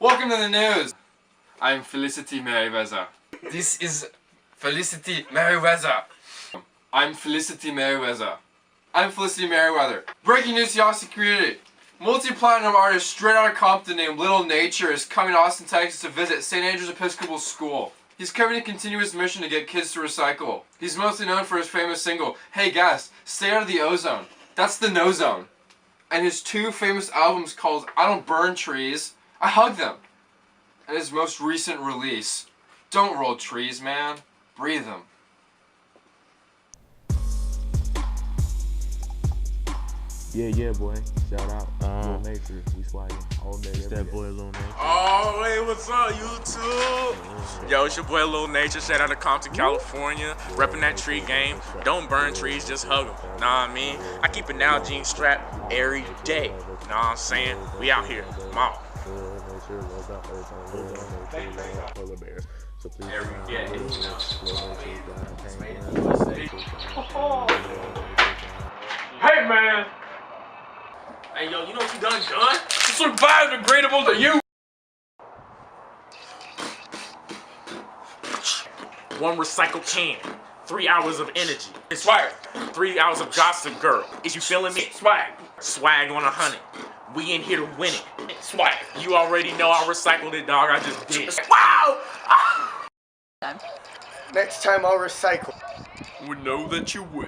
Welcome to the news. I'm Felicity Merriweather. This is Felicity Merriweather. I'm Felicity Merriweather. I'm Felicity Merriweather. Breaking news to y'all security. Multi-platinum artist straight out of Compton named Lil Nature is coming to Austin, Texas to visit St. Andrew's Episcopal School. He's coming to continue his mission to get kids to recycle. He's mostly known for his famous single, Hey Guys, Stay Out of the Ozone. That's the no zone. And his two famous albums called I Don't Burn Trees, I Hug Them. And his most recent release, Don't Roll Trees, Man, Breathe Them. Yeah, boy. Shout out. Lil Nature Recycling all day. It's that boy Lil Nature. Oh, hey, what's up, YouTube? Yo, it's your boy Lil Nature. Shout out to Compton, California. Repping that tree game. Don't burn trees, just hug them. Know what I mean? I keep a Nalgene strap every day. Know what I'm saying? We out here. Come on. Every day. Hey, man. Hey, yo, you know what you done? This is biodegradable to you. One recycled can, 3 hours of energy. It's swag. 3 hours of gossip girl. Is you feeling me? Swag. Swag on 100. We in here to win it. Swag. You already know I recycled it, dog. I just did. Wow! Next time I'll recycle. We know that you will.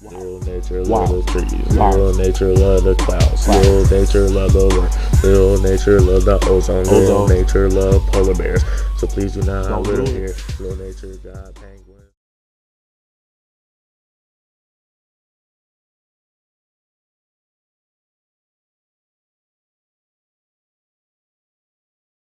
Lil Nature love the trees. Lil Nature love the clouds. Lil Nature love the work. Lil Nature love the ozone. Lil Nature love polar bears. So please do not live here. Lil Nature got penguins.